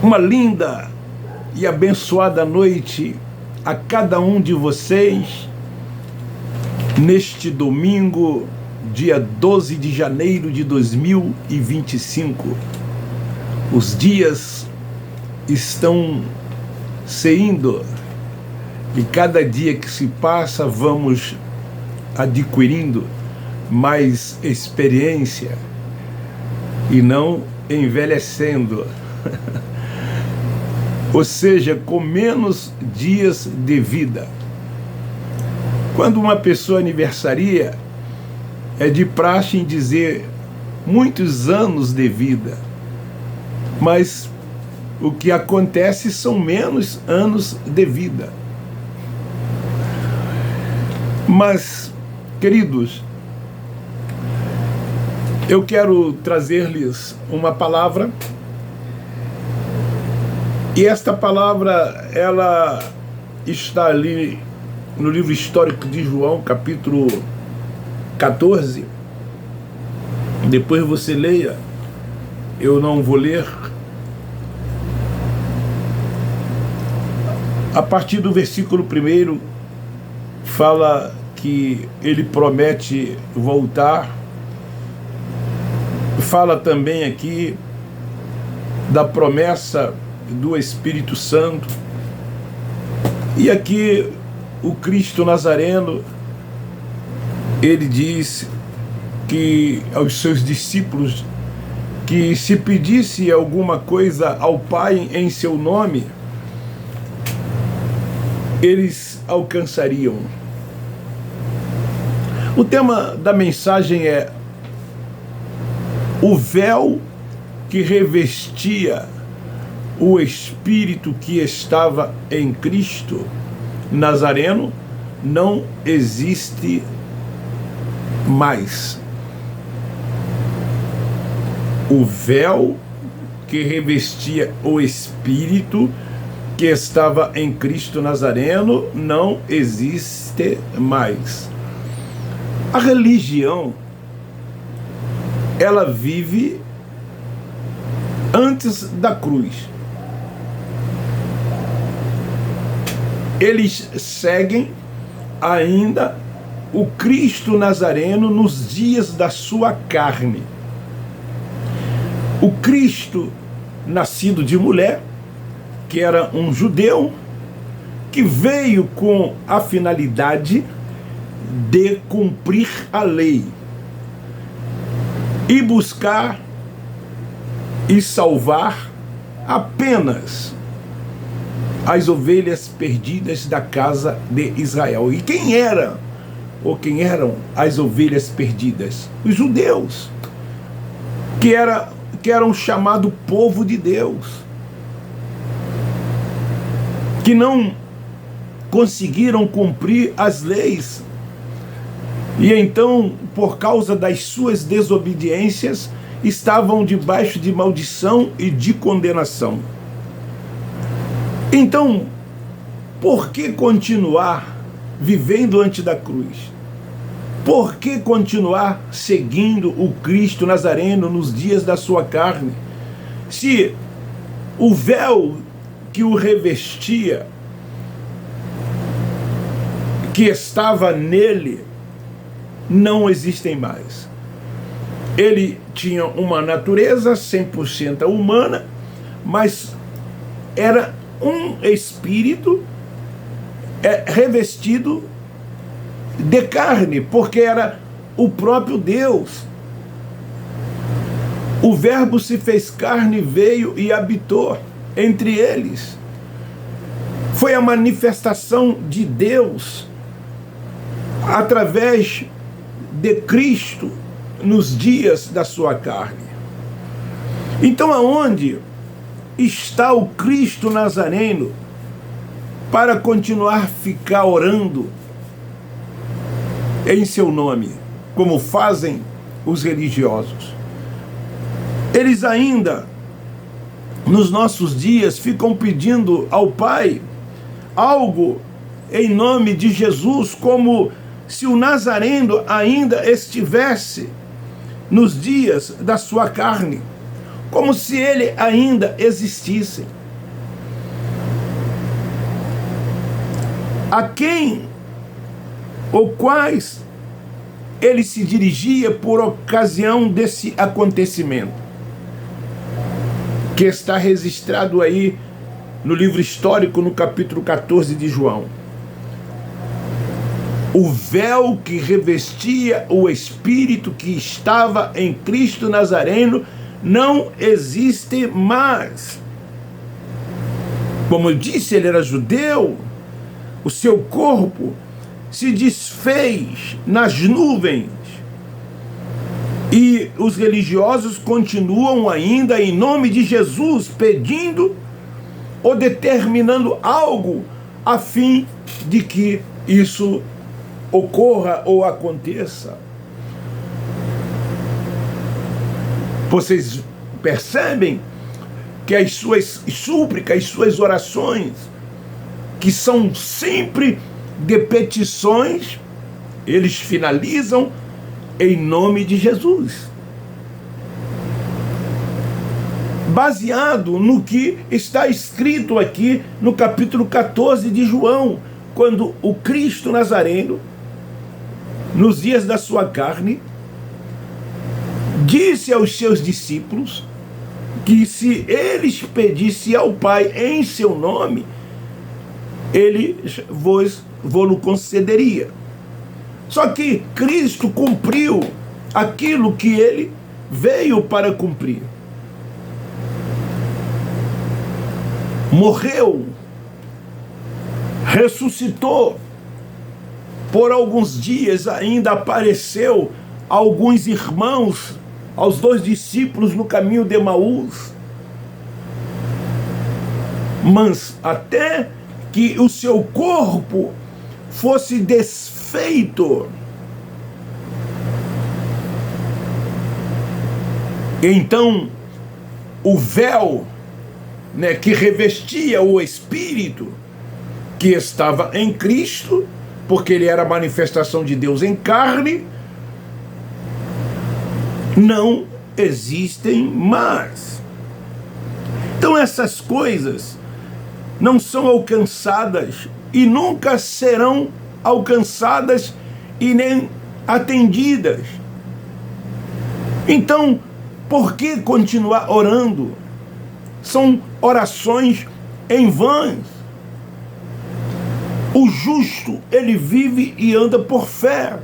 Uma linda e abençoada noite a cada um de vocês neste domingo, dia 12 de janeiro de 2025. Os dias estão se indo e cada dia que se passa vamos adquirindo mais experiência e não envelhecendo. Ou seja, com menos dias de vida. Quando uma pessoa aniversaria, é de praxe em dizer muitos anos de vida, mas o que acontece são menos anos de vida. Mas, queridos, eu quero trazer-lhes uma palavra, e esta palavra, ela está ali no livro histórico de João, capítulo 14. Depois você leia, eu não vou ler. A partir do versículo 1, fala que ele promete voltar. Fala também aqui da promessa do Espírito Santo. E aqui o Cristo Nazareno, ele diz que aos seus discípulos que se pedisse alguma coisa ao Pai em seu nome, eles alcançariam. O tema da mensagem é o véu que revestia o Espírito que estava em Cristo Nazareno não existe mais. O véu que revestia o Espírito que estava em Cristo Nazareno não existe mais. A religião, ela vive antes da cruz. Eles seguem ainda o Cristo Nazareno nos dias da sua carne. O Cristo nascido de mulher, que era um judeu, que veio com a finalidade de cumprir a lei e buscar e salvar apenas as ovelhas perdidas da casa de Israel. E quem eram as ovelhas perdidas? Os judeus, que eram chamados povo de Deus, que não conseguiram cumprir as leis. E então, por causa das suas desobediências, estavam debaixo de maldição e de condenação. Então, por que continuar vivendo antes da cruz? Por que continuar seguindo o Cristo Nazareno nos dias da sua carne? Se o véu que o revestia, que estava nele, não existem mais. Ele tinha uma natureza 100% humana, mas era um espírito revestido de carne, porque era o próprio Deus. O Verbo se fez carne, veio e habitou entre eles. Foi a manifestação de Deus através de Cristo nos dias da sua carne. Então, aonde está o Cristo Nazareno para continuar ficar orando em seu nome, como fazem os religiosos? Eles ainda, nos nossos dias, ficam pedindo ao Pai algo em nome de Jesus, como se o Nazareno ainda estivesse nos dias da sua carne, como se ele ainda existisse. A quem ou quais ele se dirigia por ocasião desse acontecimento, que está registrado aí no livro histórico, no capítulo 14 de João. O véu que revestia o Espírito que estava em Cristo Nazareno não existe mais. Como eu disse, ele era judeu, o seu corpo se desfez nas nuvens. E os religiosos continuam ainda, em nome de Jesus, pedindo ou determinando algo a fim de que isso ocorra ou aconteça. Vocês percebem que as suas súplicas, as suas orações, que são sempre de petições, eles finalizam em nome de Jesus. Baseado no que está escrito aqui no capítulo 14 de João, quando o Cristo Nazareno, nos dias da sua carne, disse aos seus discípulos que se eles pedissem ao Pai em seu nome, ele vos concederia. Só que Cristo cumpriu aquilo que ele veio para cumprir. Morreu, ressuscitou, por alguns dias ainda apareceu a alguns irmãos, aos 2 discípulos no caminho de Emaús, mas até que o seu corpo fosse desfeito. Então, o véu, que revestia o Espírito que estava em Cristo, porque ele era a manifestação de Deus em carne, não existem mais. Então essas coisas não são alcançadas e nunca serão alcançadas e nem atendidas. Então, por que continuar orando? São orações em vãs. O justo, ele vive e anda por fé.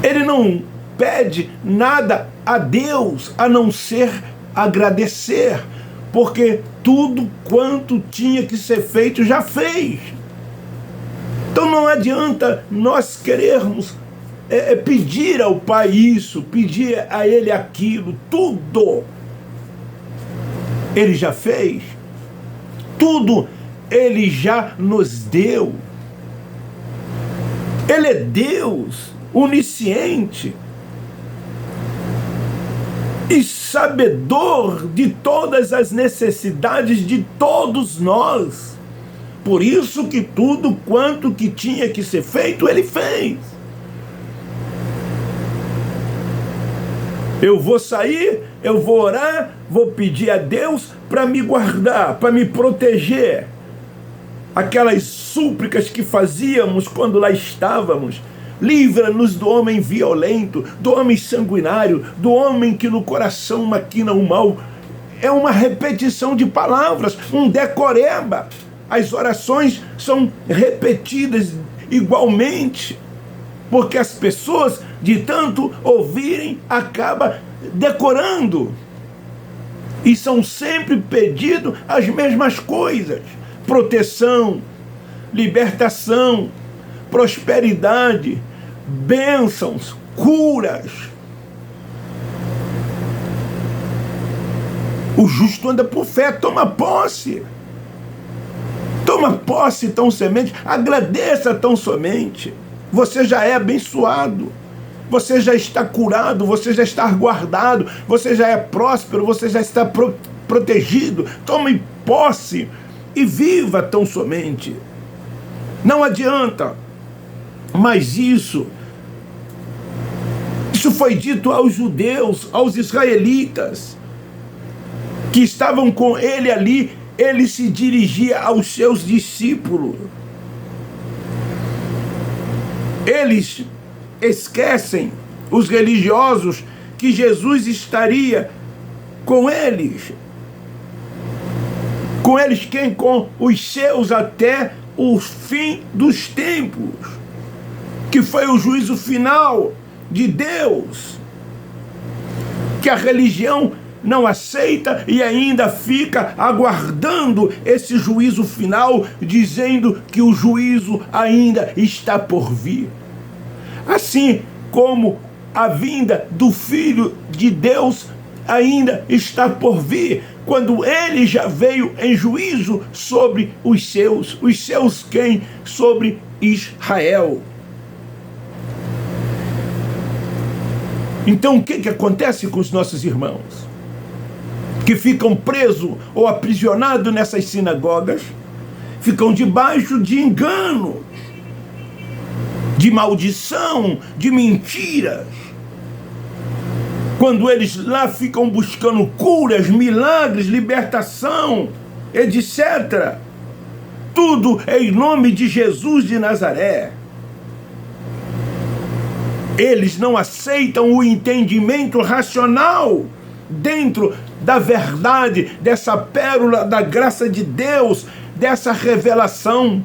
Ele não pede nada a Deus a não ser agradecer, porque tudo quanto tinha que ser feito já fez. Então não adianta nós querermos pedir ao Pai isso, pedir a Ele aquilo, tudo Ele já fez, tudo Ele já nos deu. Ele é Deus onisciente e sabedor de todas as necessidades de todos nós. Por isso que tudo quanto que tinha que ser feito, Ele fez. Eu vou sair, eu vou orar, vou pedir a Deus para me guardar, para me proteger. Aquelas súplicas que fazíamos quando lá estávamos. Livra-nos do homem violento, do homem sanguinário, do homem que no coração maquina o mal. É uma repetição de palavras, um decoreba. As orações são repetidas igualmente, porque as pessoas, de tanto ouvirem, acabam decorando. E são sempre pedidos as mesmas coisas: proteção, libertação, prosperidade, bênçãos, curas. O justo anda por fé, toma posse. Toma posse tão somente, agradeça tão somente. Você já é abençoado, você já está curado, você já está guardado, você já é próspero, você já está protegido. Tome posse e viva tão somente. Não adianta. Mas isso foi dito aos judeus, aos israelitas, que estavam com ele ali, ele se dirigia aos seus discípulos. Eles esquecem, os religiosos, que Jesus estaria com eles. Com eles quem? Com os seus até o fim dos tempos, que foi o juízo final de Deus, que a religião não aceita e ainda fica aguardando esse juízo final, dizendo que o juízo ainda está por vir. Assim como a vinda do Filho de Deus ainda está por vir, quando ele já veio em juízo sobre os seus quem? Sobre Israel. Então o que acontece com os nossos irmãos que ficam presos ou aprisionados nessas sinagogas? Ficam debaixo de engano, de maldição, de mentiras. Quando eles lá ficam buscando curas, milagres, libertação, etc. Tudo em nome de Jesus de Nazaré. Eles não aceitam o entendimento racional dentro da verdade, dessa pérola da graça de Deus, dessa revelação.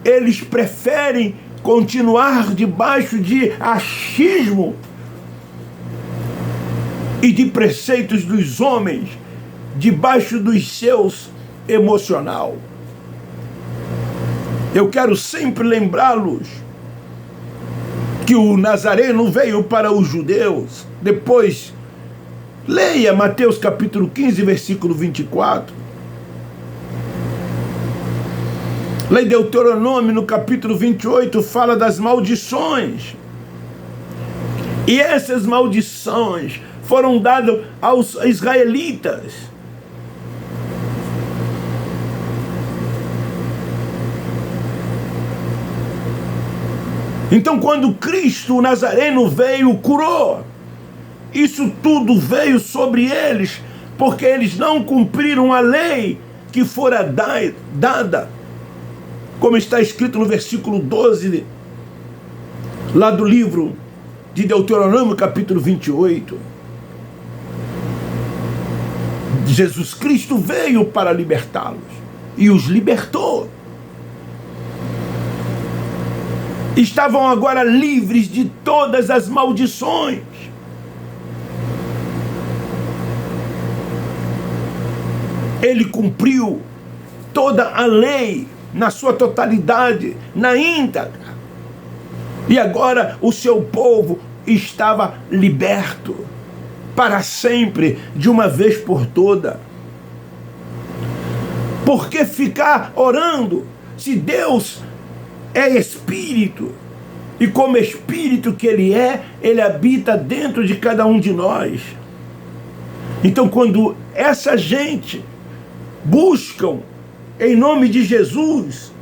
Eles preferem continuar debaixo de achismo e de preceitos dos homens, debaixo dos seus emocional. Eu quero sempre lembrá-los que o Nazareno veio para os judeus. Depois, leia Mateus capítulo 15, versículo 24. Lei Deuteronômio, no capítulo 28, fala das maldições. E essas maldições foram dadas aos israelitas. Então, quando Cristo, o Nazareno, veio, curou, isso tudo veio sobre eles, porque eles não cumpriram a lei que fora dada, como está escrito no versículo 12, lá do livro de Deuteronômio, capítulo 28. Jesus Cristo veio para libertá-los e os libertou. Estavam agora livres de todas as maldições. Ele cumpriu toda a lei na sua totalidade, na íntegra. E agora o seu povo estava liberto para sempre, de uma vez por toda. Por que ficar orando se Deus é Espírito? E como Espírito que Ele habita dentro de cada um de nós. Então, quando essa gente buscam em nome de Jesus,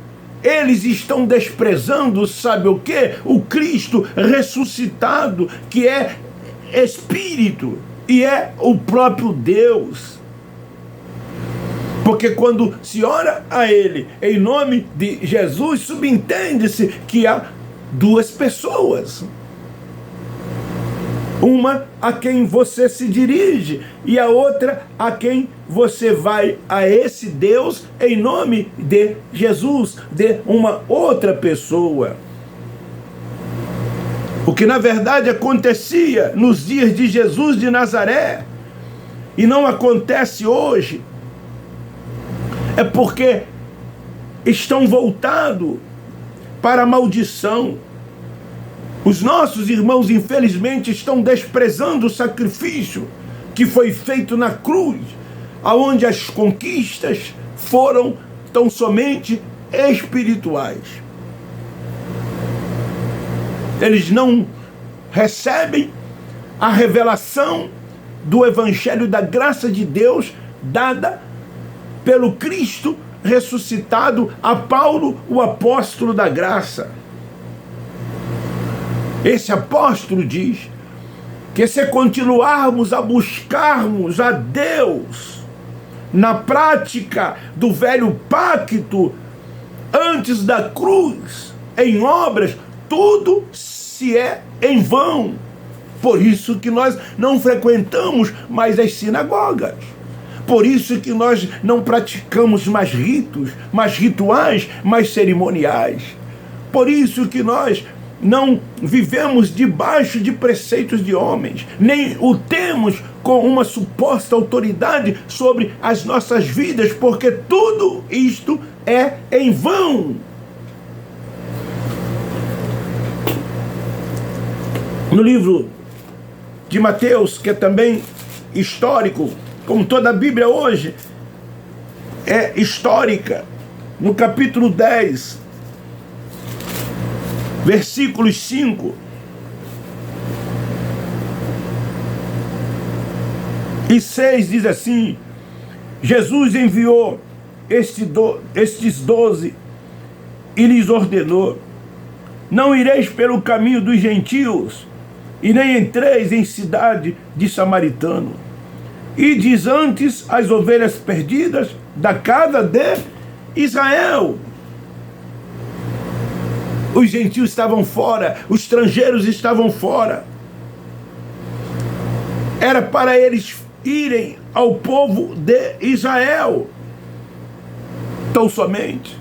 eles estão desprezando, sabe o quê? O Cristo ressuscitado, que é Espírito e é o próprio Deus. Porque quando se ora a Ele em nome de Jesus, subentende-se que há duas pessoas. Uma a quem você se dirige e a outra a quem você vai, a esse Deus em nome de Jesus, de uma outra pessoa. O que na verdade acontecia nos dias de Jesus de Nazaré e não acontece hoje, é porque estão voltados para a maldição. Os nossos irmãos, infelizmente, estão desprezando o sacrifício que foi feito na cruz, aonde as conquistas foram tão somente espirituais. Eles não recebem a revelação do Evangelho da graça de Deus dada pelo Cristo ressuscitado a Paulo, o apóstolo da graça. Esse apóstolo diz que se continuarmos a buscarmos a Deus na prática do velho pacto, antes da cruz, em obras, tudo se é em vão. Por isso que nós não frequentamos mais as sinagogas. Por isso que nós não praticamos mais ritos, mais rituais, mais cerimoniais. Por isso que nós não vivemos debaixo de preceitos de homens, nem o temos com uma suposta autoridade sobre as nossas vidas, porque tudo isto é em vão. No livro de Mateus, que é também histórico, como toda a Bíblia hoje é histórica, no capítulo 10, versículos 5 e 6, diz assim: Jesus enviou estes 12 e lhes ordenou: não ireis pelo caminho dos gentios, e nem entreis em cidade de samaritano. Ides antes as ovelhas perdidas da casa de Israel. Os gentios estavam fora, os estrangeiros estavam fora. Era para eles irem ao povo de Israel. Tão somente.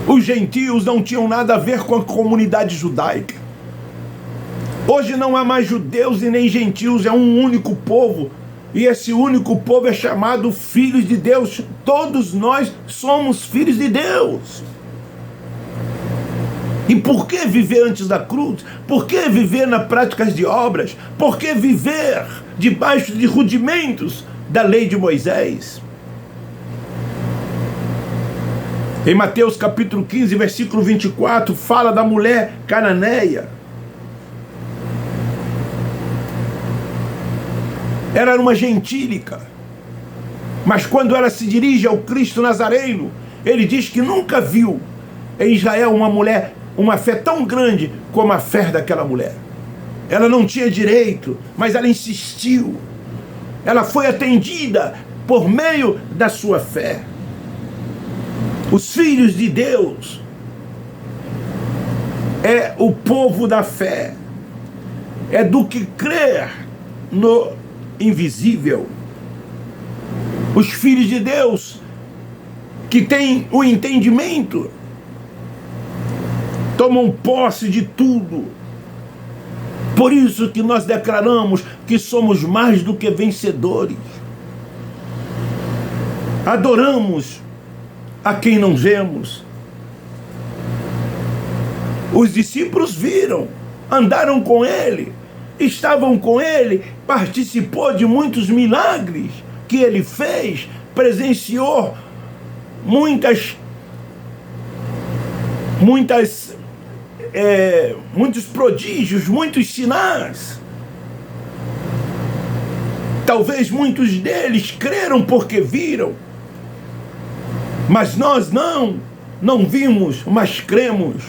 Os gentios não tinham nada a ver com a comunidade judaica. Hoje não há mais judeus e nem gentios, é um único povo. E esse único povo é chamado filhos de Deus. Todos nós somos filhos de Deus. E por que viver antes da cruz? Por que viver nas práticas de obras? Por que viver debaixo de rudimentos da lei de Moisés? Em Mateus capítulo 15, versículo 24, fala da mulher cananeia. Ela era uma gentílica, mas quando ela se dirige ao Cristo Nazareno, ele diz que nunca viu em Israel uma mulher, uma fé tão grande como a fé daquela mulher. Ela não tinha direito, mas ela insistiu. Ela foi atendida por meio da sua fé. Os filhos de Deus é o povo da fé, é do que crer no invisível. Os filhos de Deus que têm o entendimento tomam posse de tudo. Por isso que nós declaramos que somos mais do que vencedores. Adoramos a quem não vemos. Os discípulos viram, andaram com ele, estavam com ele, participou de muitos milagres que ele fez, presenciou muitos prodígios, muitos sinais. Talvez muitos deles creram porque viram, mas nós não vimos, mas cremos.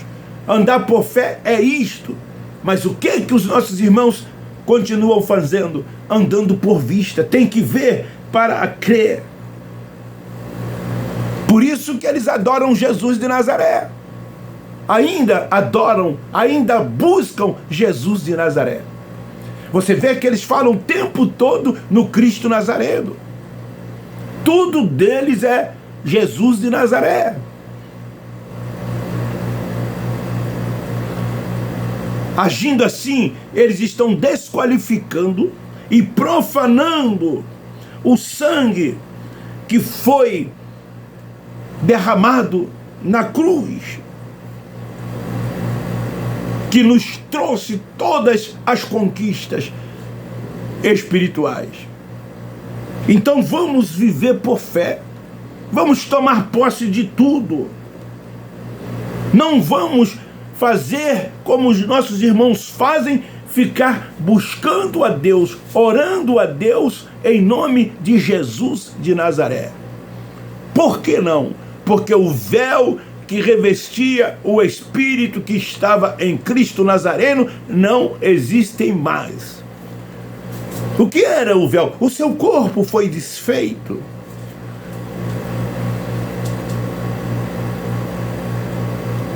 Andar por fé é isto. Mas o que os nossos irmãos continuam fazendo? Andando por vista. Tem que ver para crer. Por isso que eles adoram Jesus de Nazaré. Ainda adoram, ainda buscam Jesus de Nazaré. Você vê que eles falam o tempo todo no Cristo Nazareno. Tudo deles é Jesus de Nazaré. Agindo assim, eles estão desqualificando e profanando o sangue que foi derramado na cruz, que nos trouxe todas as conquistas espirituais. Então vamos viver por fé, vamos tomar posse de tudo. Não vamos fazer como os nossos irmãos fazem, ficar buscando a Deus, orando a Deus em nome de Jesus de Nazaré. Por que não? Porque o véu que revestia o Espírito que estava em Cristo Nazareno não existem mais. O que era o véu? O seu corpo foi desfeito.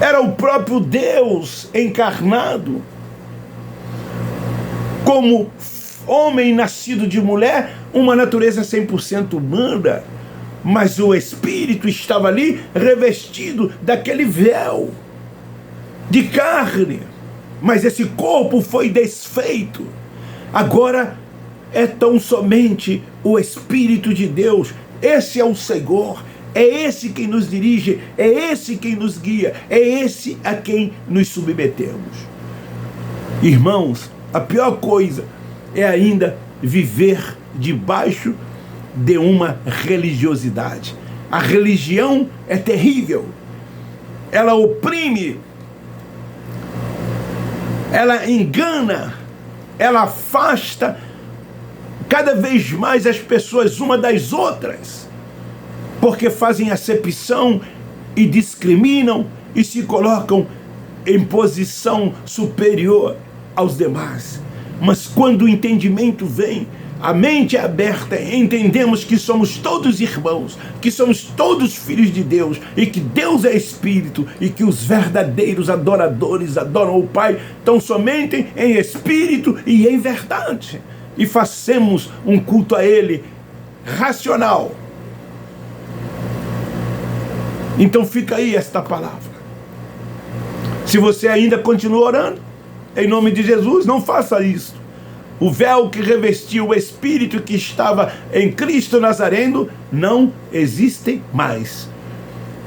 Era o próprio Deus encarnado, como homem nascido de mulher, uma natureza 100% humana, mas o Espírito estava ali revestido daquele véu de carne, mas esse corpo foi desfeito. Agora é tão somente o Espírito de Deus. Esse é o Senhor, é esse quem nos dirige, é esse quem nos guia, é esse a quem nos submetemos. Irmãos, a pior coisa é ainda viver debaixo de uma religiosidade. A religião é terrível. Ela oprime, ela engana, ela afasta cada vez mais as pessoas uma das outras, porque fazem acepção e discriminam e se colocam em posição superior aos demais. Mas quando o entendimento vem, a mente é aberta, entendemos que somos todos irmãos, que somos todos filhos de Deus, e que Deus é Espírito, e que os verdadeiros adoradores adoram o Pai tão somente em Espírito e em verdade, e façamos um culto a Ele racional. Então fica aí esta palavra. Se você ainda continua orando, em nome de Jesus, não faça isso. O véu que revestiu o Espírito que estava em Cristo Nazareno não existe mais.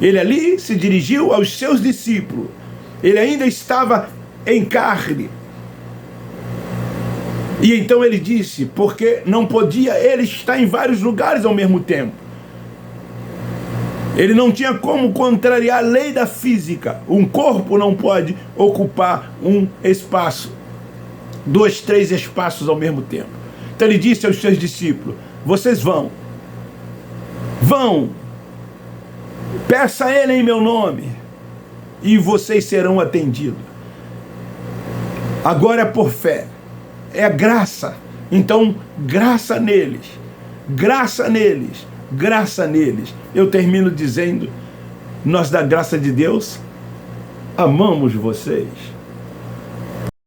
Ele ali se dirigiu aos seus discípulos. Ele ainda estava em carne. E então ele disse, porque não podia ele estar em vários lugares ao mesmo tempo. Ele não tinha como contrariar a lei da física. Um corpo não pode ocupar um espaço, 2, 3 espaços ao mesmo tempo. Então ele disse aos seus discípulos, vocês vão, peça a ele em meu nome, e vocês serão atendidos. Agora é por fé, é graça. Então, graça neles, graça neles, graça neles. Eu termino dizendo, nós da graça de Deus, amamos vocês.